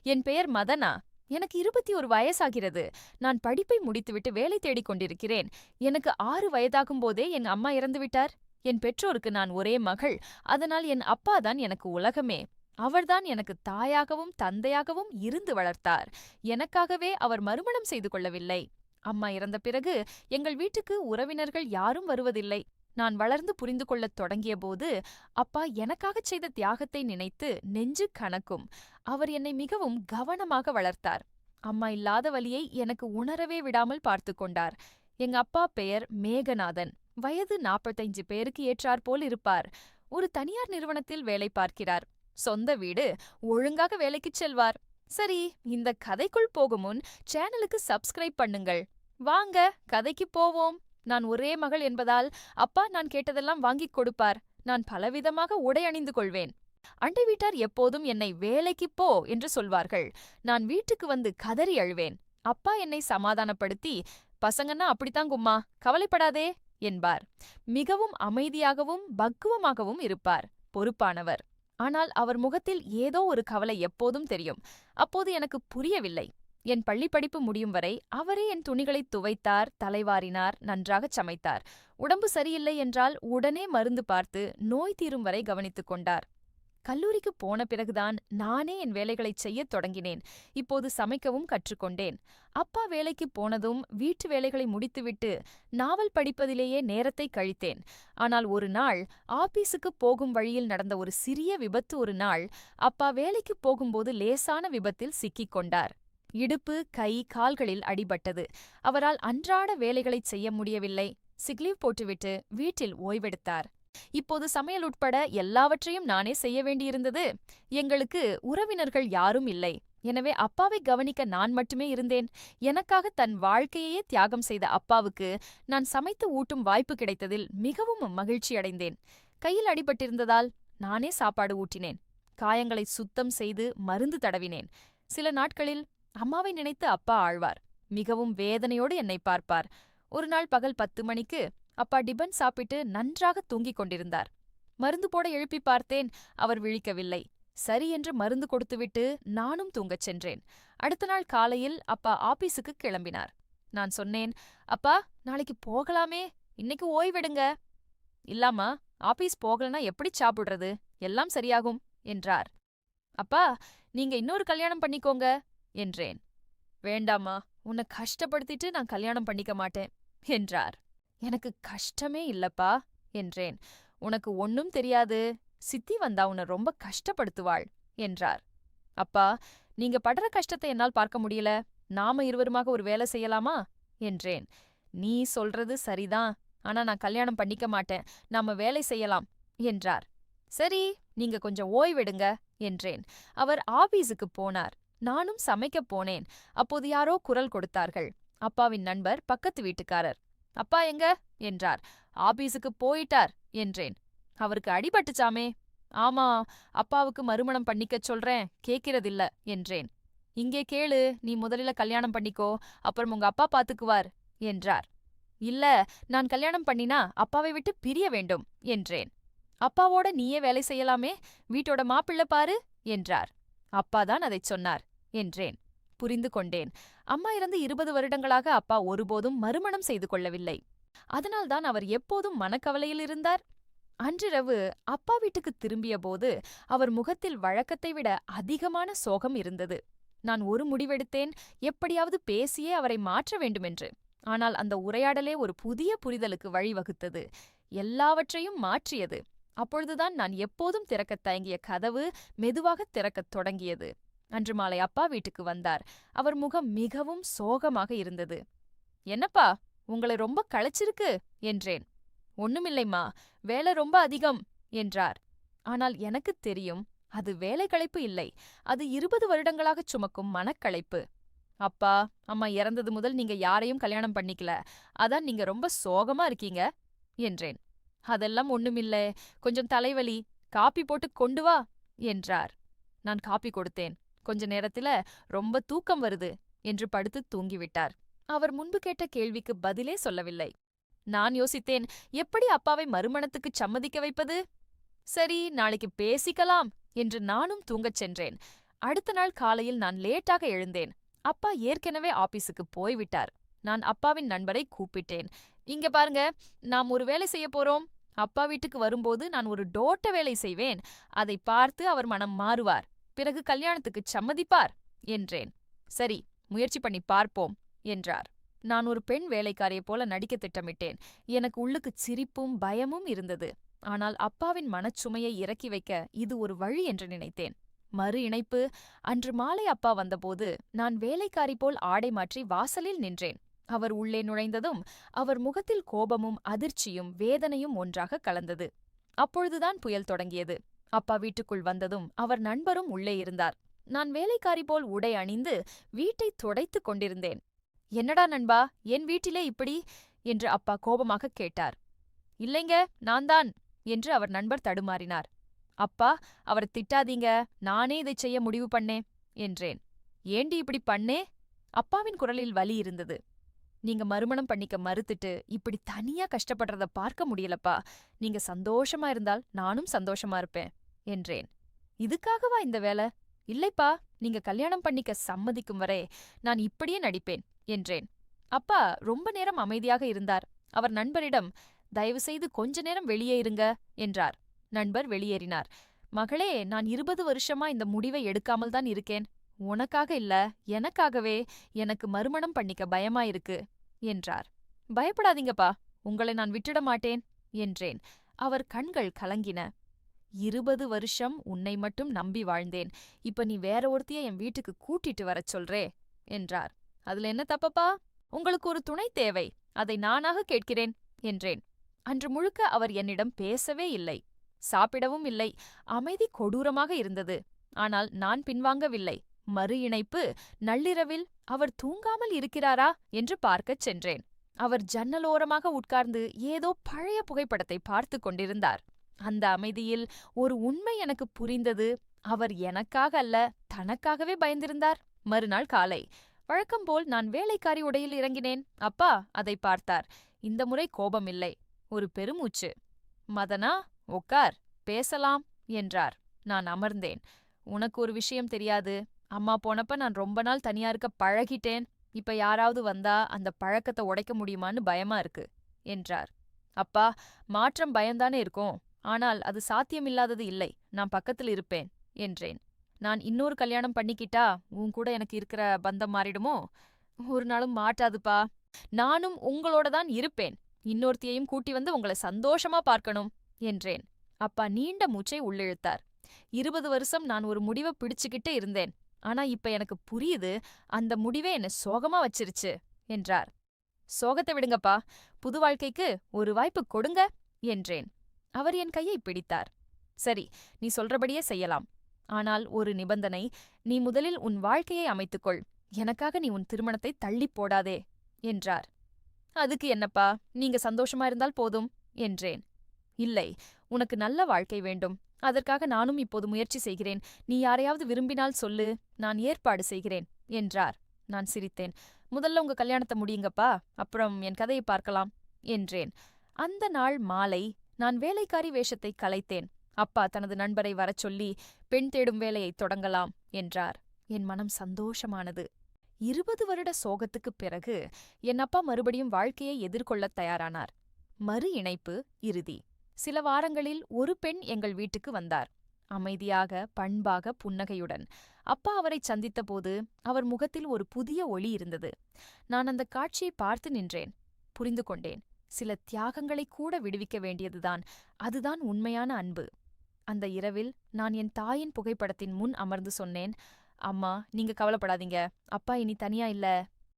என் பெயர் மதனா. எனக்கு 21 வயசாகிறது. நான் படிப்பை முடித்துவிட்டு வேலை தேடிக் கொண்டிருக்கிறேன். எனக்கு 6 வயதாகும் போதே என் அம்மா இறந்துவிட்டார். என் பெற்றோருக்கு நான் ஒரே மகள். அதனால் என் அப்பாதான் எனக்கு உலகமே. அவர்தான் எனக்கு தாயாகவும் தந்தையாகவும் இருந்து வளர்த்தார். எனக்காகவே அவர் மறுமணம் செய்து கொள்ளவில்லை. அம்மா இறந்த பிறகு எங்கள் வீட்டுக்கு உறவினர்கள் யாரும் வருவதில்லை. நான் வளர்ந்து புரிந்து கொள்ளத் தொடங்கியபோது அப்பா எனக்காகச் செய்த தியாகத்தை நினைத்து நெஞ்சு கனக்கும். அவர் என்னை மிகவும் கவனமாக வளர்த்தார். அம்மா இல்லாத வலியை எனக்கு உணரவே விடாமல் பார்த்து கொண்டார். எங்க அப்பா பெயர் மேகநாதன். வயது 45 பேருக்கு ஏற்றாற்போல் இருப்பார். ஒரு தனியார் நிறுவனத்தில் வேலை பார்க்கிறார். சொந்த வீடு, ஒழுங்காக வேலைக்குச் செல்வார். சரி, இந்த கதைக்குள் போகும் முன் சேனலுக்கு சப்ஸ்கிரைப் பண்ணுங்கள். வாங்க கதைக்கு போவோம். நான் ஒரே மகள் என்பதால் அப்பா நான் கேட்டதெல்லாம் வாங்கிக் கொடுப்பார். நான் பலவிதமாக உடை அணிந்து கொள்வேன். அண்டை வீட்டார் எப்போதும் என்னை வேலைக்குப் போ என்று சொல்வார்கள். நான் வீட்டுக்கு வந்து கதறி அழுவேன். அப்பா என்னை சமாதானப்படுத்தி, பசங்கன்னா அப்படித்தான் கும்மா, கவலைப்படாதே என்பார். மிகவும் அமைதியாகவும் பக்குவமாகவும் இருப்பார். பொறுப்பானவர். ஆனால் அவர் முகத்தில் ஏதோ ஒரு கவலை எப்போதும் தெரியும். அப்போது எனக்கு புரியவில்லை. என் பள்ளிப்படிப்பு முடியும் வரை அவரே என் துணிகளைத் துவைத்தார், தலைவாரினார், நன்றாகச் சமைத்தார். உடம்பு சரியில்லை என்றால் உடனே மருந்து பார்த்து நோய் தீரும் வரை கவனித்துக் கொண்டார். கல்லூரிக்கு போன பிறகுதான் நானே என் வேலைகளைச் செய்யத் தொடங்கினேன். இப்போது சமைக்கவும் கற்றுக்கொண்டேன். அப்பா வேலைக்கு போனதும் வீட்டு வேலைகளை முடித்துவிட்டு நாவல் படிப்பதிலேயே நேரத்தை கழித்தேன். ஆனால் ஒரு நாள் ஆபீஸுக்கு போகும் வழியில் நடந்த ஒரு சிறிய விபத்து. ஒரு நாள் அப்பா வேலைக்கு போகும்போது லேசான விபத்தில் சிக்கிக் கொண்டார். இடுப்பு, கை, கால்களில் அடிபட்டது. அவரால் அன்றாட வேலைகளைச் செய்ய முடியவில்லை. சிக்லீவ் போட்டுவிட்டு வீட்டில் ஓய்வெடுத்தார். இப்போது சமையல் உட்பட எல்லாவற்றையும் நானே செய்ய வேண்டியிருந்தது. எங்களுக்கு உறவினர்கள் யாரும் இல்லை. எனவே அப்பாவை கவனிக்க நான் மட்டுமே இருந்தேன். எனக்காக தன் வாழ்க்கையே தியாகம் செய்த அப்பாவுக்கு நான் சமைத்து ஊட்டும் வாய்ப்பு கிடைத்ததில் மிகவும் மகிழ்ச்சியடைந்தேன். கையில் அடிபட்டிருந்ததால் நானே சாப்பாடு ஊட்டினேன். காயங்களை சுத்தம் செய்து மருந்து தடவினேன். சில நாட்களில் அம்மாவை நினைத்து அப்பா ஆழ்வார். மிகவும் வேதனையோடு என்னை பார்ப்பார். ஒரு நாள் பகல் 10 மணிக்கு அப்பா டிபன் சாப்பிட்டு நன்றாக தூங்கிக் கொண்டிருந்தார். மருந்து போட எழுப்பி பார்த்தேன். அவர் விழிக்கவில்லை. சரி என்று மருந்து கொடுத்துவிட்டு நானும் தூங்கச் சென்றேன். அடுத்த நாள் காலையில் அப்பா ஆபீஸுக்கு கிளம்பினார். நான் சொன்னேன், அப்பா நாளைக்கு போகலாமே, இன்னைக்கு ஓய்வெடுங்க. இல்லாமா, ஆபீஸ் போகலனா எப்படி சாப்பிடுறது, எல்லாம் சரியாகும் என்றார். அப்பா நீங்க இன்னொரு கல்யாணம் பண்ணிக்கோங்க என்றேன். வேண்டாமா, உன்னை கஷ்டப்படுத்திட்டு நான் கல்யாணம் பண்ணிக்க மாட்டேன் என்றார். எனக்கு கஷ்டமே இல்லப்பா என்றேன். உனக்கு ஒன்னும் தெரியாது, சித்தி வந்தா உன்னை ரொம்ப கஷ்டப்படுத்துவாள் என்றார். அப்பா நீங்க படுற கஷ்டத்தை என்னால் பார்க்க முடியல. நாம இருவருமாக ஒரு வேலை செய்யலாமா என்றேன். நீ சொல்றது சரிதான், ஆனா நான் கல்யாணம் பண்ணிக்க மாட்டேன். நாம வேலை செய்யலாம் என்றார். சரி, நீங்க கொஞ்சம் ஓய்வெடுங்க என்றேன். அவர் ஆபீஸுக்கு போனார். நானும் சமைக்கப் போனேன். அப்போது யாரோ குரல் கொடுத்தார்கள். அப்பாவின் நண்பர், பக்கத்து வீட்டுக்காரர். அப்பா எங்க என்றார். ஆபீஸுக்கு போயிட்டார் என்றேன். அவருக்கு அடிபட்டுச்சாமே. ஆமா, அப்பாவுக்கு மறுமணம் பண்ணிக்கச் சொல்றேன், கேக்கிறதில்ல என்றேன். இங்கே கேளு, நீ முதலில் கல்யாணம் பண்ணிக்கோ, அப்புறம் உங்க அப்பா பாத்துக்குவார் என்றார். இல்ல, நான் கல்யாணம் பண்ணினா அப்பாவை விட்டு பிரிய வேண்டும் என்றேன். அப்பாவோட நீயே வேலை செய்யலாமே, வீட்டோட மாப்பிள்ளை பாரு என்றார். அப்பாதான் அதைச் சொன்னார் என்றேன். புரிந்து கொண்டேன். அம்மா இறந்து 20 வருடங்களாக அப்பா ஒருபோதும் மறுமணம் செய்து கொள்ளவில்லை. அதனால்தான் அவர் எப்போதும் மனக்கவலையில் இருந்தார். அன்றிரவு அப்பா வீட்டுக்கு திரும்பியபோது அவர் முகத்தில் வழக்கத்தை விட அதிகமான சோகம் இருந்தது. நான் ஒரு முடிவெடுத்தேன், எப்படியாவது பேசியே அவரை மாற்ற வேண்டுமென்று. ஆனால் அந்த உரையாடலே ஒரு புதிய புரிதலுக்கு வழிவகுத்தது. எல்லாவற்றையும் மாற்றியது. அப்பொழுதுதான் நான் எப்போதும் திறக்கத் தயங்கிய கதவு மெதுவாகத் திறக்கத் தொடங்கியது. அன்று மாலை அப்பா வீட்டுக்கு வந்தார். அவர் முகம் மிகவும் சோகமாக இருந்தது. என்னப்பா, உங்களை ரொம்ப களைச்சிருக்கு என்றேன். ஒண்ணுமில்லைம்மா, வேலை ரொம்ப அதிகம் என்றார். ஆனால் எனக்குத் தெரியும், அது வேலை களைப்பு இல்லை, அது 20 வருடங்களாகச் சுமக்கும் மனக்களைப்பு. அப்பா அம்மா இறந்தது முதல் நீங்க யாரையும் கல்யாணம் பண்ணிக்கல, அதான் நீங்க ரொம்ப சோகமா இருக்கீங்க என்றேன். அதெல்லாம் ஒண்ணுமில்ல, கொஞ்சம் தலைவலி, காப்பி போட்டு கொண்டு வா என்றார். நான் காப்பி கொடுத்தேன். கொஞ்ச நேரத்துல ரொம்ப தூக்கம் வருது என்று படுத்து தூங்கிவிட்டார். அவர் முன்பு கேட்ட கேள்விக்கு பதிலே சொல்லவில்லை. நான் யோசித்தேன், எப்படி அப்பாவை மறுமணத்துக்குச் சம்மதிக்க வைப்பது? சரி, நாளைக்கு பேசிக்கலாம் என்று நானும் தூங்கச் சென்றேன். அடுத்த நாள் காலையில் நான் லேட்டாக எழுந்தேன். அப்பா ஏற்கனவே ஆபீஸுக்கு போய்விட்டார். நான் அப்பாவின் நண்பரை கூப்பிட்டேன். இங்க பாருங்க, நாம் ஒரு வேலை செய்ய போறோம். அப்பா வீட்டுக்கு வரும்போது நான் ஒரு டோட்ட வேலை செய்வேன். அதை பார்த்து அவர் மனம் மாறுவார். பிறகு கல்யாணத்துக்கு சம்மதிப்பார் என்றேன். சரி, முயற்சி பண்ணி பார்ப்போம் என்றார். நான் ஒரு பெண் வேலைக்காரியைப் போல நடிக்க திட்டமிட்டேன். எனக்கு உள்ளுக்கு சிரிப்பும் பயமும் இருந்தது. ஆனால் அப்பாவின் மனச்சுமையை இறக்கி வைக்க இது ஒரு வழி என்று நினைத்தேன். மறு இணைப்பு. அன்று மாலை அப்பா வந்தபோது நான் வேலைக்காரி போல் ஆடை மாற்றி வாசலில் நின்றேன். அவர் உள்ளே நுழைந்ததும் அவர் முகத்தில் கோபமும் அதிர்ச்சியும் வேதனையும் ஒன்றாக கலந்தது. அப்பொழுதுதான் புயல் தொடங்கியது. அப்பா வீட்டுக்குள் வந்ததும் அவர் நண்பரும் உள்ளே இருந்தார். நான் வேலைக்காரி போல் உடை அணிந்து வீட்டை துடைத்துக் கொண்டிருந்தேன். என்னடா நண்பா, என் வீட்டிலே இப்படி என்று அப்பா கோபமாக கேட்டார். இல்லைங்க, நான்தான் என்று அவர் நண்பர் தடுமாறினார். அப்பா, அவரை திட்டாதீங்க, நானே இதைச் செய்ய முடிவு பண்ணேன் என்றேன். ஏண்டி இப்படி பண்ணே? அப்பாவின் குரலில் வலி இருந்தது. நீங்க மறுமணம் பண்ணிக்க மறுத்துட்டு இப்படி தனியா கஷ்டப்படுறத பார்க்க முடியலப்பா. நீங்க சந்தோஷமா இருந்தால் நானும் சந்தோஷமா இருப்பேன் என்றேன். இதுக்காகவா இந்த வேலை? இல்லைப்பா, நீங்க கல்யாணம் பண்ணிக்க சம்மதிக்கும் வரை நான் இப்படியே நடிப்பேன் என்றேன். அப்பா ரொம்ப நேரம் அமைதியாக இருந்தார். அவர் நண்பரிடம், தயவு செய்து கொஞ்ச நேரம் வெளியே இருங்க என்றார். நண்பர் வெளியேறினார். மகளே, நான் 20 வருஷமா இந்த முடிவை எடுக்காமல் தான் இருக்கேன். உனக்காக இல்ல, எனக்காகவே. எனக்கு மறுமணம் பண்ணிக்க பயமாயிருக்கு என்றார். பயப்படாதீங்கப்பா, உங்களை நான் விட்டுட மாட்டேன் என்றேன். அவர் கண்கள் கலங்கின. 20 வருஷம் உன்னை மட்டும் நம்பி வாழ்ந்தேன். இப்ப நீ வேற ஒருத்திய என் வீட்டுக்கு கூட்டிட்டு வரச் சொல்றே என்றார். அதுல என்ன தப்பப்பா? உங்களுக்கு ஒரு துணை தேவை, அதை நானாக கேட்கிறேன் என்றேன். அன்று முழுக்க அவர் என்னிடம் பேசவே இல்லை, சாப்பிடவும் இல்லை. அமைதி கொடூரமாக இருந்தது. ஆனால் நான் பின்வாங்கவில்லை. மறு இணைப்பு. நள்ளிரவில் அவர் தூங்காமல் இருக்கிறாரா என்று பார்க்கச் சென்றேன். அவர் ஜன்னலோரமாக உட்கார்ந்து ஏதோ பழைய புகைப்படத்தை பார்த்து கொண்டிருந்தார். அந்த அமைதியில் ஒரு உண்மை எனக்கு புரிந்தது. அவர் எனக்காக அல்ல, தனக்காகவே பயந்திருந்தார். மறுநாள் காலை வழக்கம்போல் நான் வேலைக்காரி உடையில் இறங்கினேன். அப்பா அதை பார்த்தார். இந்த முறை கோபமில்லை, ஒரு பெருமூச்சு. மதனா, உட்கார், பேசலாம் என்றார். நான் அமர்ந்தேன். உனக்கு ஒரு விஷயம் தெரியாது. அம்மா போனப்ப நான் ரொம்ப நாள் தனியா இருக்க பழகிட்டேன். இப்ப யாராவது வந்தா அந்த பழக்கத்தை உடைக்க முடியுமான்னு பயமா இருக்கு என்றார். அப்பா, மாற்றம் பயந்தானே இருக்கும். ஆனால் அது சாத்தியமில்லாதது இல்லை. நான் பக்கத்தில் இருப்பேன் என்றேன். நான் இன்னொரு கல்யாணம் பண்ணிக்கிட்டா உன் கூட எனக்கு இருக்கிற பந்தம் மாறிடுமோ? ஒரு நாளும் மாட்டாதுப்பா. நானும் உங்களோட தான் இருப்பேன். இன்னொருத்தியையும் கூட்டி வந்து உங்களை சந்தோஷமா பார்க்கணும் என்றேன். அப்பா நீண்ட மூச்சை உள்ளிழுத்தார். 20 வருஷம் நான் ஒரு முடிவை பிடிச்சுக்கிட்டே இருந்தேன். ஆனா இப்ப எனக்கு புரியுது, அந்த முடிவே என்ன சோகமா வச்சிருச்சு என்றார். சோகத்தை விடுங்கப்பா, புது வாழ்க்கைக்கு ஒரு வாய்ப்பு கொடுங்க என்றேன். அவர் என் கையை பிடித்தார். சரி, நீ சொல்றபடியே செய்யலாம். ஆனால் ஒரு நிபந்தனை. நீ முதலில் உன் வாழ்க்கையை அமைத்துக்கொள். எனக்காக நீ உன் திருமணத்தை தள்ளிப் போடாதே என்றார். அதுக்கு என்னப்பா, நீங்க சந்தோஷமா இருந்தால் போதும் என்றேன். இல்லை, உனக்கு நல்ல வாழ்க்கை வேண்டும். அதற்காக நானும் இப்போது முயற்சி செய்கிறேன். நீ யாரையாவது விரும்பினால் சொல்லு, நான் ஏற்பாடு செய்கிறேன் என்றார். நான் சிரித்தேன். முதல்ல உங்க கல்யாணத்தை முடியுங்கப்பா, அப்புறம் என் கதையை பார்க்கலாம் என்றேன். அந்த நாள் மாலை நான் வேலைக்காரி வேஷத்தை கலைத்தேன். அப்பா தனது நண்பரை வரச் சொல்லி பெண் தேடும் வேலையை தொடங்கலாம் என்றார். என் மனம் சந்தோஷமானது. 20 வருட சோகத்துக்குப் பிறகு என் அப்பா மறுபடியும் வாழ்க்கையை எதிர்கொள்ளத் தயாரானார். மறு இணைப்பு இறுதி. சில வாரங்களில் ஒரு பெண் எங்கள் வீட்டுக்கு வந்தார். அமைதியாக, பண்பாக, புன்னகையுடன். அப்பா அவரை சந்தித்தபோது அவர் முகத்தில் ஒரு புதிய ஒளி இருந்தது. நான் அந்த காட்சியை பார்த்து நின்றேன். புரிந்து கொண்டேன். சில தியாகங்களை கூட விடுவிக்க வேண்டியதுதான். அதுதான் உண்மையான அன்பு. அந்த இரவில் நான் என் தாயின் புகைப்படத்தின் முன் அமர்ந்து சொன்னேன், அம்மா, நீங்க கவலைப்படாதீங்க. அப்பா இனி தனியா இல்ல,